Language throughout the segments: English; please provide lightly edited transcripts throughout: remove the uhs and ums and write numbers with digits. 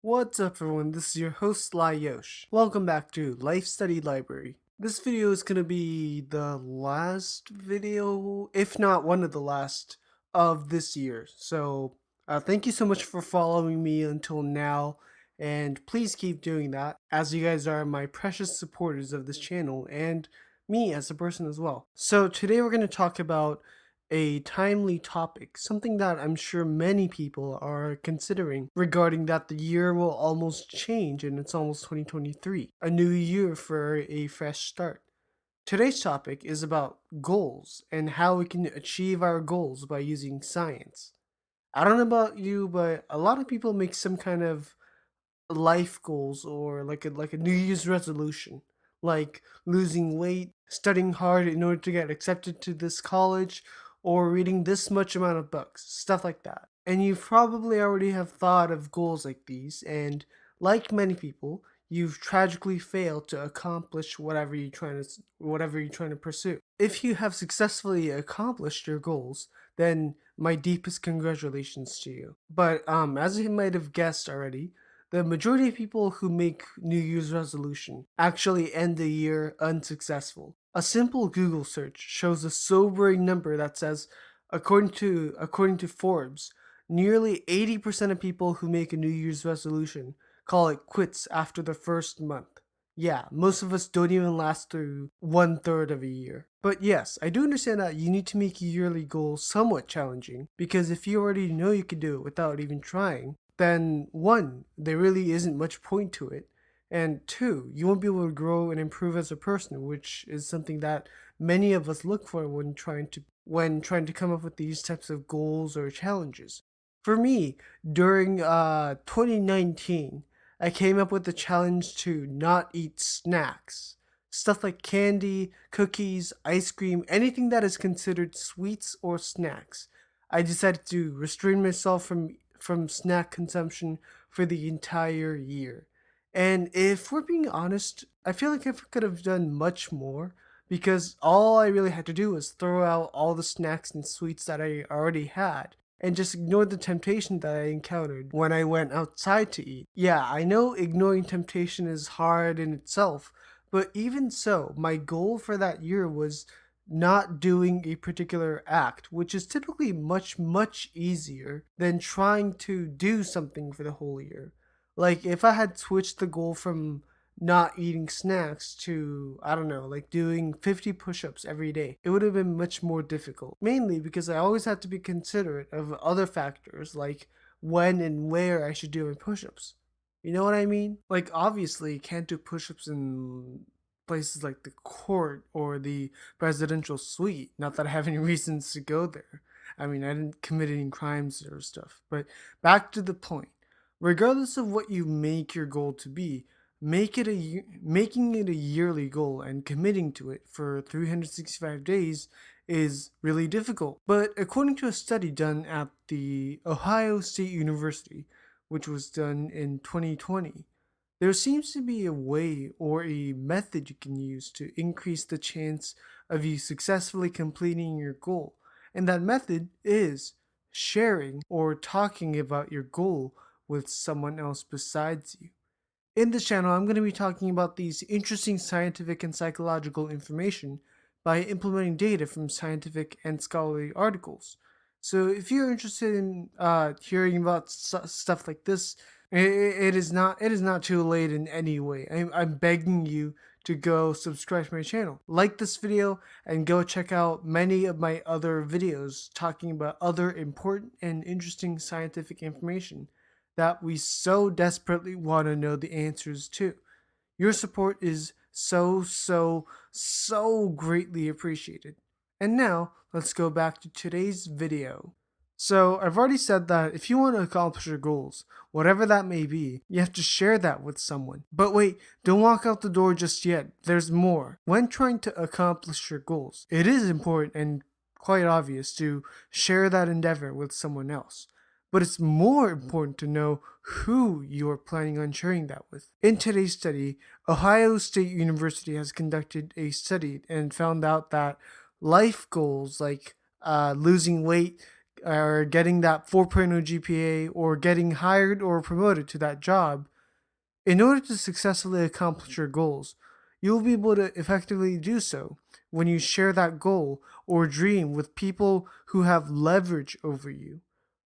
What's up everyone, this is your host Lye Yosh. Welcome back to Life Study Library. This video is going to be the last video, if not one of the last, of this year. So thank you so much for following me until now, and please keep doing that, as you guys are my precious supporters of this channel and me as a person as well. So today we're going to talk about a timely topic, something that I'm sure many people are considering regarding that the year will almost change and it's almost 2023, a new year for a fresh start. Today's topic is about goals and how we can achieve our goals by using science. I don't know about you, but a lot of people make some kind of life goals or like a New Year's resolution, like losing weight, studying hard in order to get accepted to this college, or reading this much amount of books, stuff like that. And you probably already have thought of goals like these, and like many people, you've tragically failed to accomplish whatever you're trying to pursue. If you have successfully accomplished your goals, then my deepest congratulations to you. But as you might have guessed already, the majority of people who make New Year's resolution actually end the year unsuccessful. A simple Google search shows a sobering number that says, according to Forbes, nearly 80% of people who make a New Year's resolution call it quits after the first month. Yeah, most of us don't even last through 1/3 of a year. But yes, I do understand that you need to make yearly goals somewhat challenging, because if you already know you can do it without even trying, then one, there really isn't much point to it, and two, you won't be able to grow and improve as a person, which is something that many of us look for when trying to come up with these types of goals or challenges. For me, during 2019, I came up with the challenge to not eat snacks. Stuff like candy, cookies, ice cream, anything that is considered sweets or snacks. I decided to restrain myself from snack consumption for the entire year. And if we're being honest, I feel like I could have done much more, because all I really had to do was throw out all the snacks and sweets that I already had and just ignore the temptation that I encountered when I went outside to eat. Yeah, I know ignoring temptation is hard in itself, but even so, my goal for that year was not doing a particular act, which is typically much, much easier than trying to do something for the whole year. Like, if I had switched the goal from not eating snacks to, I don't know, like doing 50 push ups every day, it would have been much more difficult. Mainly because I always had to be considerate of other factors, like when and where I should do my push ups. You know what I mean? Like, obviously, you can't do push ups in places like the court or the presidential suite. Not that I have any reasons to go there. I mean, I didn't commit any crimes or stuff. But back to the point. Regardless of what you make your goal to be, making it a yearly goal and committing to it for 365 days is really difficult. But according to a study done at the Ohio State University, which was done in 2020, there seems to be a way or a method you can use to increase the chance of you successfully completing your goal. And that method is sharing or talking about your goal with someone else besides you. In this channel, I'm going to be talking about these interesting scientific and psychological information by implementing data from scientific and scholarly articles. So if you're interested in hearing about stuff like this, it is not too late in any way. I'm begging you to go subscribe to my channel, like this video, and go check out many of my other videos talking about other important and interesting scientific information that we so desperately want to know the answers to. Your support is so greatly appreciated. And now, let's go back to today's video. So, I've already said that if you want to accomplish your goals, whatever that may be, you have to share that with someone. But wait, don't walk out the door just yet. There's more. When trying to accomplish your goals, it is important and quite obvious to share that endeavor with someone else. But it's more important to know who you are planning on sharing that with. In today's study, Ohio State University has conducted a study and found out that life goals like losing weight, or getting that 4.0 GPA or getting hired or promoted to that job, in order to successfully accomplish your goals, you will be able to effectively do so when you share that goal or dream with people who have leverage over you,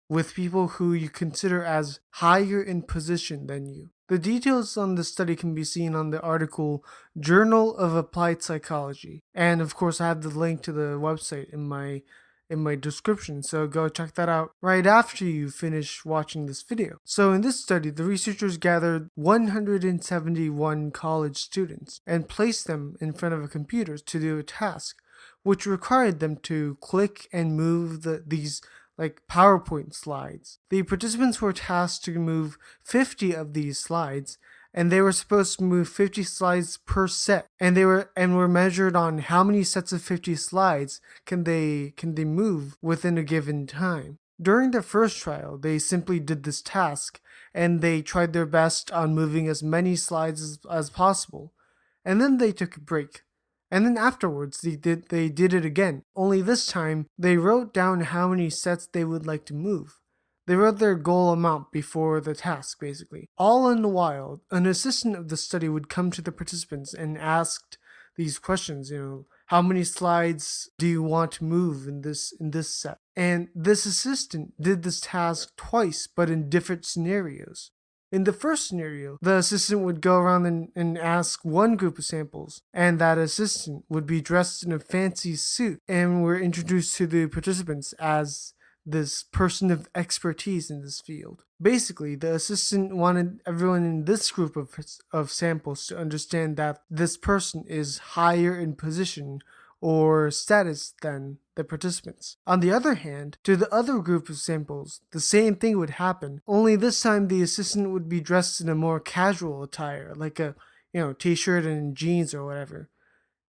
with people who you consider as higher in position than you. The details on this study can be seen on the article Journal of Applied Psychology. And of course, I have the link to the website in my description, so go check that out right after you finish watching this video. So in this study, the researchers gathered 171 college students and placed them in front of a computer to do a task which required them to click and move these like PowerPoint slides. The participants were tasked to move 50 of these slides, and they were supposed to move 50 slides per set, and were measured on how many sets of 50 slides can they move within a given time. During their first trial, they simply did this task, and they tried their best on moving as many slides as possible. And then they took a break. And then afterwards, they did it again. Only this time, they wrote down how many sets they would like to move. They wrote their goal amount before the task, basically. All in the while, an assistant of the study would come to the participants and asked these questions, how many slides do you want to move in this set? And this assistant did this task twice, but in different scenarios. In the first scenario, the assistant would go around and ask one group of samples, and that assistant would be dressed in a fancy suit and were introduced to the participants as this person of expertise in this field. Basically, the assistant wanted everyone in this group of samples to understand that this person is higher in position or status than the participants. On the other hand, to the other group of samples, the same thing would happen, only this time the assistant would be dressed in a more casual attire, like a t-shirt and jeans or whatever.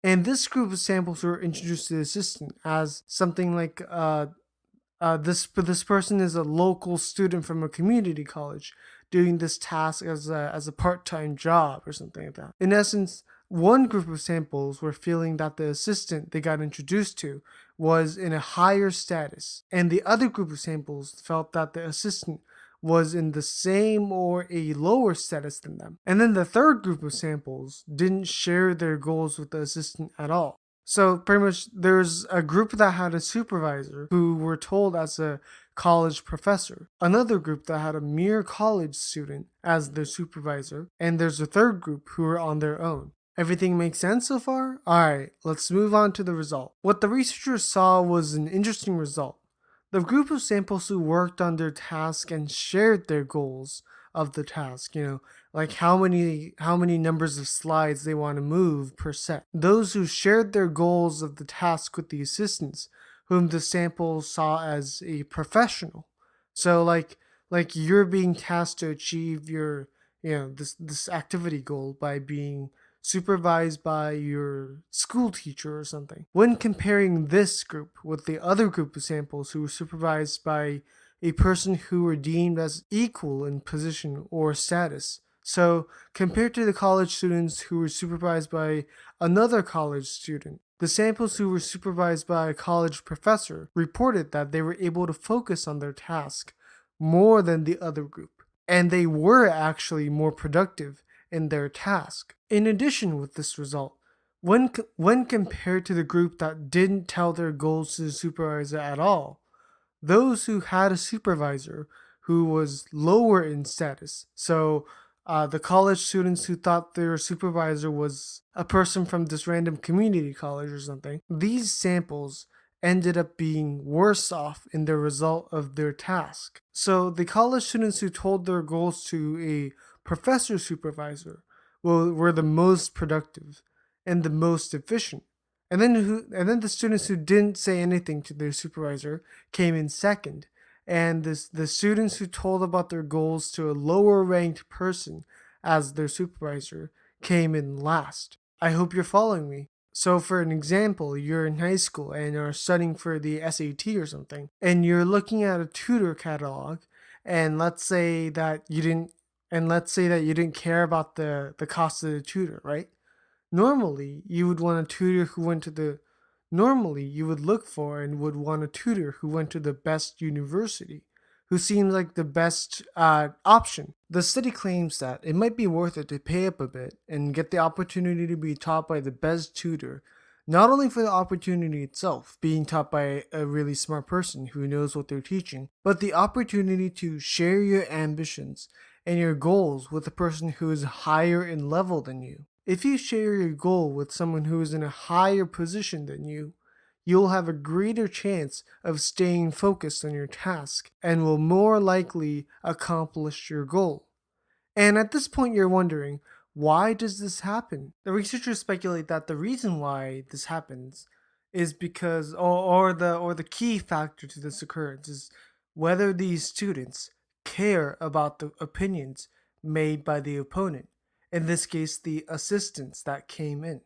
And this group of samples were introduced to the assistant as something like this person is a local student from a community college doing this task as a part-time job or something like that. In essence, one group of samples were feeling that the assistant they got introduced to was in a higher status, and the other group of samples felt that the assistant was in the same or a lower status than them. And then the third group of samples didn't share their goals with the assistant at all. So pretty much there's a group that had a supervisor who were told as a college professor, another group that had a mere college student as their supervisor, and there's a third group who were on their own. Everything makes sense so far? Alright, let's move on to the result. What the researchers saw was an interesting result. The group of samples who worked on their task and shared their goals of the task, like how many numbers of slides they want to move per set. Those who shared their goals of the task with the assistants, whom the sample saw as a professional. So like you're being tasked to achieve your this activity goal by being supervised by your school teacher or something. When comparing this group with the other group of samples who were supervised by a person who were deemed as equal in position or status. So, compared to the college students who were supervised by another college student, the samples who were supervised by a college professor reported that they were able to focus on their task more than the other group, and they were actually more productive in their task. In addition with this result, when compared to the group that didn't tell their goals to the supervisor at all, those who had a supervisor who was lower in status, so the college students who thought their supervisor was a person from this random community college or something, these samples ended up being worse off in the result of their task. So the college students who told their goals to a professor supervisor were the most productive and the most efficient. And then the students who didn't say anything to their supervisor came in second. And the students who told about their goals to a lower ranked person as their supervisor came in last. I hope you're following me. So for an example, you're in high school and are studying for the SAT or something, and you're looking at a tutor catalog, and let's say that you didn't care about the cost of the tutor, right? Normally, you would want a tutor who went to the Normally, you would look for and would want a tutor who went to the best university, who seems like the best option. The study claims that it might be worth it to pay up a bit and get the opportunity to be taught by the best tutor, not only for the opportunity itself, being taught by a really smart person who knows what they're teaching, but the opportunity to share your ambitions and your goals with a person who is higher in level than you. If you share your goal with someone who is in a higher position than you, you'll have a greater chance of staying focused on your task and will more likely accomplish your goal. And at this point, you're wondering, why does this happen? The researchers speculate that the reason why this happens is because, or the key factor to this occurrence is whether these students care about the opinions made by the opponent. In this case, the assistants that came in.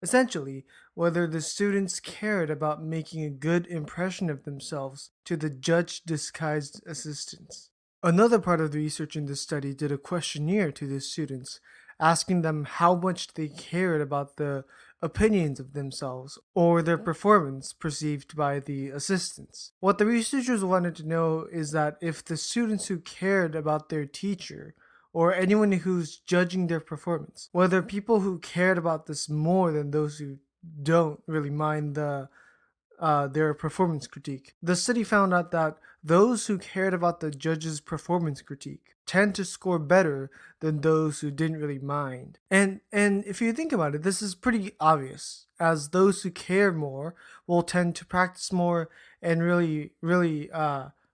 Essentially, whether the students cared about making a good impression of themselves to the judge disguised assistants. Another part of the research in this study did a questionnaire to the students, asking them how much they cared about the opinions of themselves or their performance perceived by the assistants. What the researchers wanted to know is that if the students who cared about their teacher or anyone who's judging their performance, whether people who cared about this more than those who don't really mind their performance critique. The study found out that those who cared about the judge's performance critique tend to score better than those who didn't really mind. And if you think about it, this is pretty obvious, as those who care more will tend to practice more and really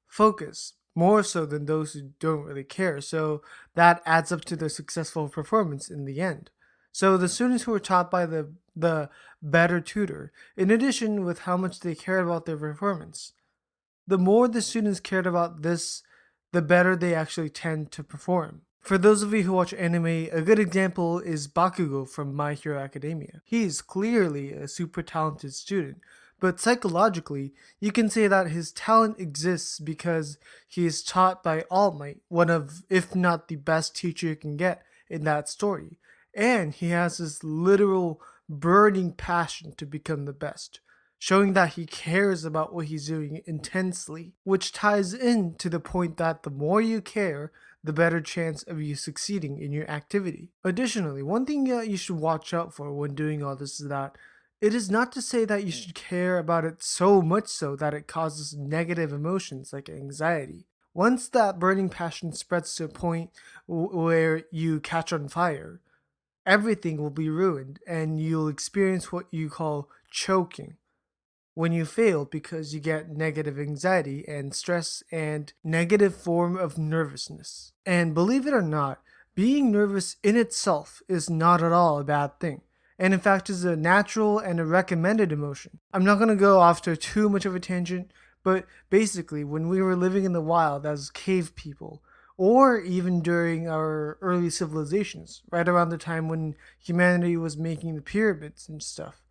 focus more so than those who don't really care. So that adds up to the successful performance in the end. So the students who were taught by the better tutor, in addition with how much they cared about their performance, the more the students cared about this, the better they actually tend to perform. For those of you who watch anime, a good example is Bakugo from My Hero Academia. He is clearly a super talented student, but psychologically, you can say that his talent exists because he is taught by All Might, one of, if not the best teacher you can get in that story. And he has this literal burning passion to become the best, showing that he cares about what he's doing intensely, which ties in to the point that the more you care, the better chance of you succeeding in your activity. Additionally, one thing that you should watch out for when doing all this is that it is not to say that you should care about it so much so that it causes negative emotions like anxiety. Once that burning passion spreads to a point where you catch on fire, everything will be ruined and you'll experience what you call choking when you fail because you get negative anxiety and stress and negative form of nervousness. And believe it or not, being nervous in itself is not at all a bad thing, and in fact is a natural and a recommended emotion. I'm not going to go off to too much of a tangent, but basically when we were living in the wild as cave people, or even during our early civilizations, right around the time when humanity was making the pyramids and stuff,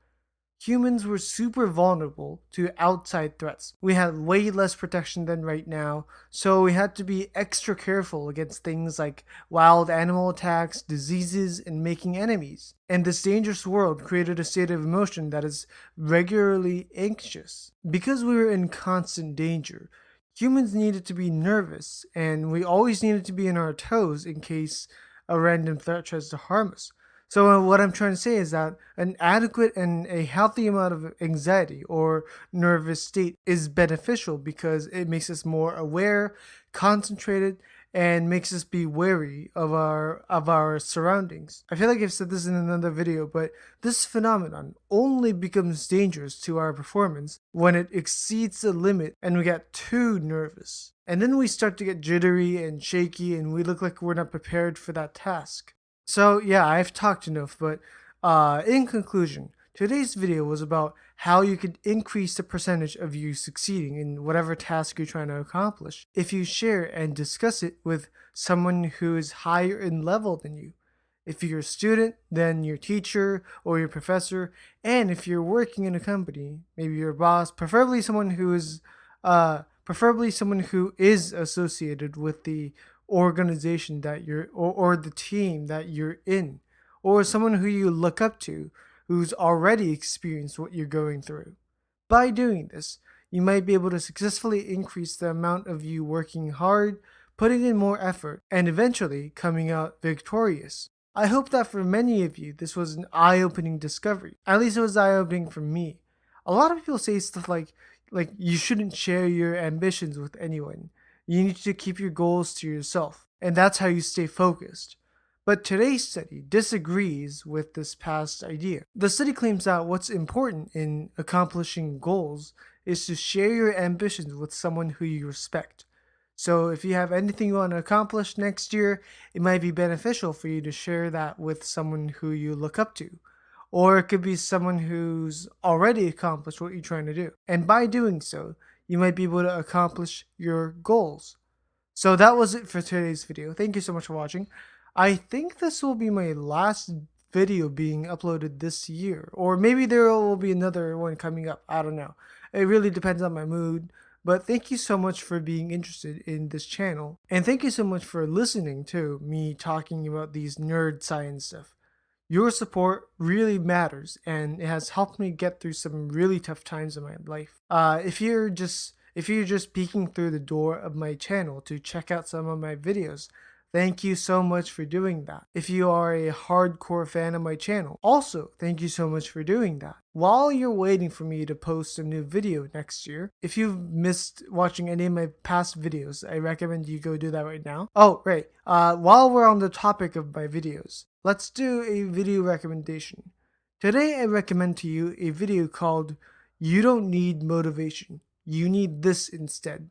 humans were super vulnerable to outside threats. We had way less protection than right now, so we had to be extra careful against things like wild animal attacks, diseases, and making enemies. And this dangerous world created a state of emotion that is regularly anxious. Because we were in constant danger, humans needed to be nervous, and we always needed to be on our toes in case a random threat tries to harm us. So what I'm trying to say is that an adequate and a healthy amount of anxiety or nervous state is beneficial because it makes us more aware, concentrated, and makes us be wary of our surroundings. I feel like I've said this in another video, but this phenomenon only becomes dangerous to our performance when it exceeds the limit and we get too nervous. And then we start to get jittery and shaky and we look like we're not prepared for that task. So yeah, I've talked enough, but in conclusion, today's video was about how you could increase the percentage of you succeeding in whatever task you're trying to accomplish if you share and discuss it with someone who is higher in level than you. If you're a student, then your teacher or your professor, and if you're working in a company, maybe your boss, preferably someone who is associated with the organization that you're or the team that you're in, or someone who you look up to who's already experienced what you're going through. By doing this, you might be able to successfully increase the amount of you working hard, putting in more effort, and eventually coming out victorious. I hope that for many of you, this was an eye-opening discovery. At least it was eye-opening for me. A lot of people say stuff like you shouldn't share your ambitions with anyone. You need to keep your goals to yourself, and that's how you stay focused. But today's study disagrees with this past idea. The study claims that what's important in accomplishing goals is to share your ambitions with someone who you respect. So if you have anything you want to accomplish next year, it might be beneficial for you to share that with someone who you look up to. Or it could be someone who's already accomplished what you're trying to do. And by doing so, you might be able to accomplish your goals. So that was it for today's video. Thank you so much for watching. I think this will be my last video being uploaded this year. Or maybe there will be another one coming up. I don't know. It really depends on my mood. But thank you so much for being interested in this channel. And thank you so much for listening to me talking about these nerd science stuff. Your support really matters, and it has helped me get through some really tough times in my life. If you're just peeking through the door of my channel to check out some of my videos, thank you so much for doing that. If you are a hardcore fan of my channel, also thank you so much for doing that. While you're waiting for me to post a new video next year, if you've missed watching any of my past videos, I recommend you go do that right now. Oh, right. While we're on the topic of my videos, let's do a video recommendation. Today I recommend to you a video called "You Don't Need Motivation. You Need This Instead."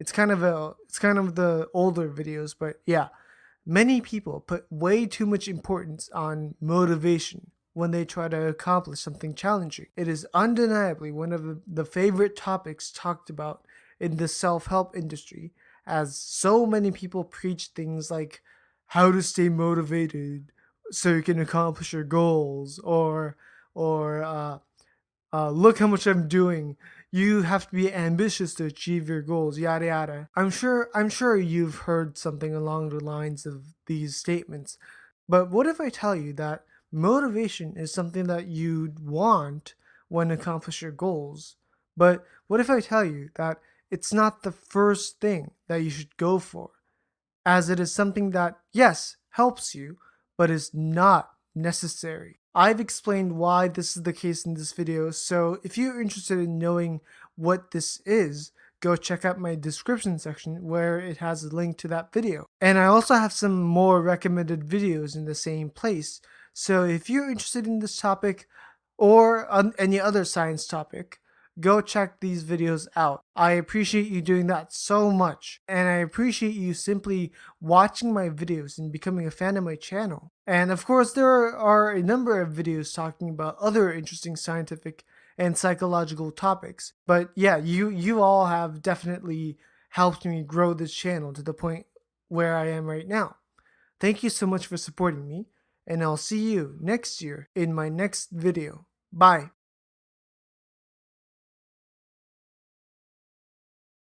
It's kind of the older videos, but yeah. Many people put way too much importance on motivation when they try to accomplish something challenging. It is undeniably one of the favorite topics talked about in the self-help industry, as so many people preach things like how to stay motivated so you can accomplish your goals, or look how much I'm doing. You have to be ambitious to achieve your goals, yada yada. I'm sure you've heard something along the lines of these statements. But what if I tell you that motivation is something that you'd want when accomplish your goals? But what if I tell you that it's not the first thing that you should go for, as it is something that, yes, helps you, but is not necessary? I've explained why this is the case in this video, so if you're interested in knowing what this is, go check out my description section where it has a link to that video. And I also have some more recommended videos in the same place, so if you're interested in this topic or any other science topic, go check these videos out. I appreciate you doing that so much, and I appreciate you simply watching my videos and becoming a fan of my channel. And of course, there are a number of videos talking about other interesting scientific and psychological topics. But yeah, you all have definitely helped me grow this channel to the point where I am right now. Thank you so much for supporting me, and I'll see you next year in my next video. Bye.